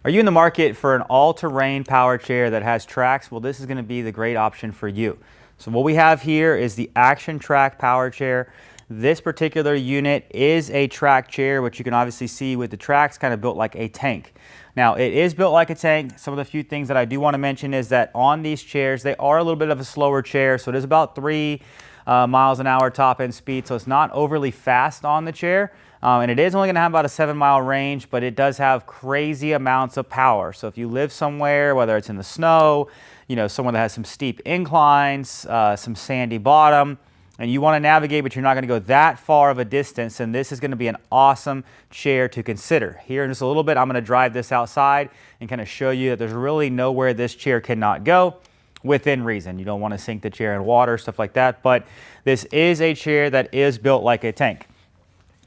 Are you in the market for an all-terrain power chair that has tracks? Well, this is going to be the great option for you. So what we have here is the Action Track power chair. This particular unit is a track chair, which you can obviously see with the tracks kind of built like a tank. Now, it is built like a tank. Some of the few things that I do want to mention is that on these chairs, they are a little bit of a slower chair. So it is about 3 miles an hour top end speed. So it's not overly fast on the chair. And it is only going to have about a 7-mile range, but it does have crazy amounts of power. So if you live somewhere, whether it's in the snow, you know, somewhere that has some steep inclines, some sandy bottom, and you want to navigate, but you're not going to go that far of a distance, then this is going to be an awesome chair to consider. Here in just a little bit, I'm going to drive this outside and kind of show you that there's really nowhere this chair cannot go within reason. You don't want to sink the chair in water, stuff like that, but this is a chair that is built like a tank.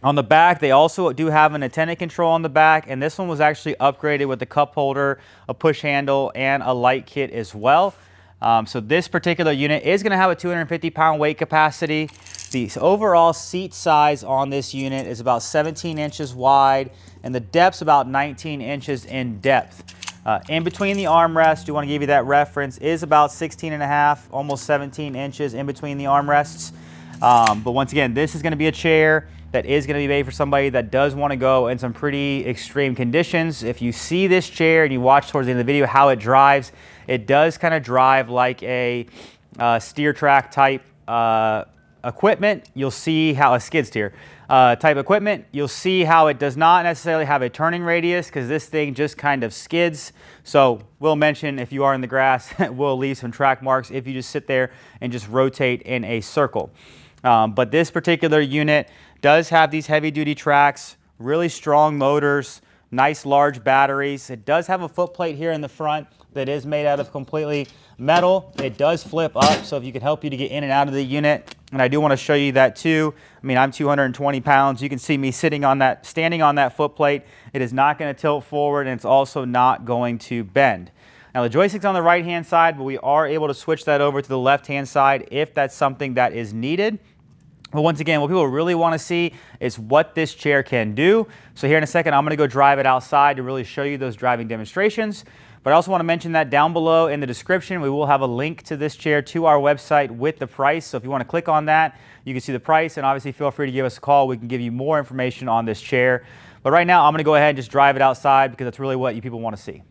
On the back, they also do have an antenna control on the back, and this one was actually upgraded with a cup holder, a push handle, and a light kit as well. So this particular unit is going to have a 250-pound weight capacity. The overall seat size on this unit is about 17 inches wide, and the depth's about 19 inches in depth. In between the armrests, you want to give you that reference, is about 16.5, almost 17 inches in between the armrests. But once again, this is going to be a chair that is going to be made for somebody that does want to go in some pretty extreme conditions. If you see this chair and you watch towards the end of the video how it drives, it does kind of drive like a steer track type equipment. You'll see how a skid steer type equipment. You'll see how it does not necessarily have a turning radius because this thing just kind of skids. So we'll mention if you are in the grass, we'll leave some track marks if you just sit there and just rotate in a circle. But this particular unit does have these heavy duty tracks, really strong motors, nice large batteries. It does have a foot plate here in the front that is made out of completely metal. It does flip up, so if you can help you to get in and out of the unit. And I do want to show you that too. I mean, I'm 220 pounds. You can see me standing on that foot plate. It is not going to tilt forward, and it's also not going to bend. Now the joystick's on the right hand side, but we are able to switch that over to the left hand side if that's something that is needed. But once again, what people really want to see is what this chair can do. So here in a second, I'm going to go drive it outside to really show you those driving demonstrations. But I also want to mention that down below in the description, we will have a link to this chair to our website with the price. So if you want to click on that, you can see the price, and obviously feel free to give us a call. We can give you more information on this chair. But right now, I'm going to go ahead and just drive it outside because that's really what you people want to see.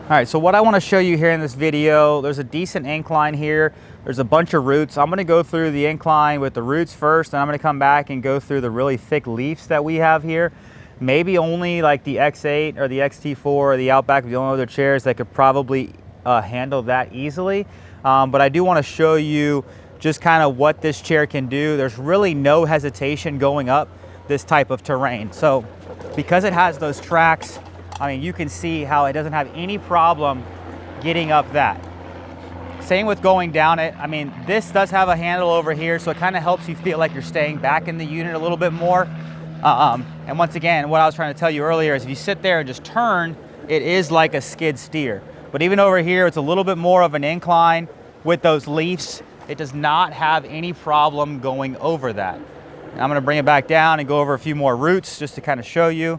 All right, so what I want to show you here in this video, there's a decent incline here. There's a bunch of roots. I'm going to go through the incline with the roots first, and I'm going to come back and go through the really thick leaves that we have here. Maybe only like the X8 or the XT4 or the Outback are the only other chairs that could probably handle that easily. But I do want to show you just kind of what this chair can do. There's really no hesitation going up this type of terrain. So because it has those tracks, I mean, you can see how it doesn't have any problem getting up that. Same with going down it. I mean, this does have a handle over here, so it kind of helps you feel like you're staying back in the unit a little bit more. And once again, what I was trying to tell you earlier is if you sit there and just turn, it is like a skid steer. But even over here, it's a little bit more of an incline with those leaves. It does not have any problem going over that. And I'm going to bring it back down and go over a few more roots just to kind of show you.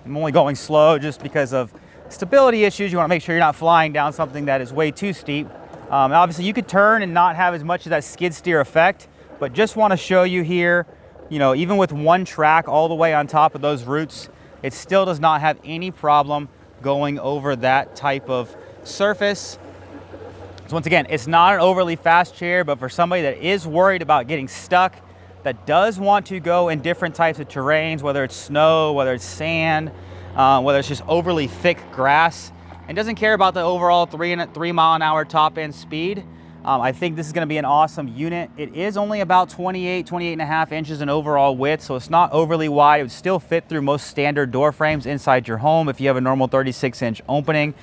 I'm only going slow just because of stability issues. You want to make sure you're not flying down something that is way too steep. Obviously, you could turn and not have as much of that skid steer effect, but just want to show you here, you know, even with one track all the way on top of those roots, it still does not have any problem going over that type of surface. So once again, it's not an overly fast chair, but for somebody that is worried about getting stuck, that does want to go in different types of terrains, whether it's snow, whether it's sand, whether it's just overly thick grass, and doesn't care about the overall 3 mile an hour top end speed, I think this is going to be an awesome unit. It is only about 28.5 inches in overall width, so it's not overly wide. It would still fit through most standard door frames inside your home if you have a normal 36-inch opening.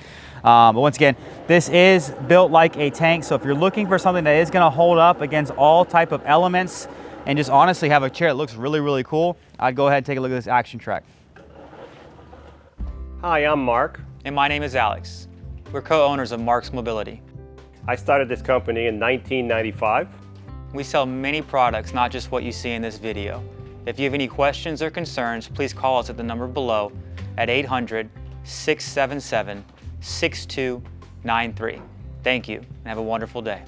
But once again, this is built like a tank, so if you're looking for something that is going to hold up against all type of elements and just honestly have a chair that looks really, really cool, I'd go ahead and take a look at this Action Track. Hi, I'm Marc. And my name is Alex. We're co-owners of Marc's Mobility. I started this company in 1995. We sell many products, not just what you see in this video. If you have any questions or concerns, please call us at the number below, at 800-677-6293. Thank you, and have a wonderful day.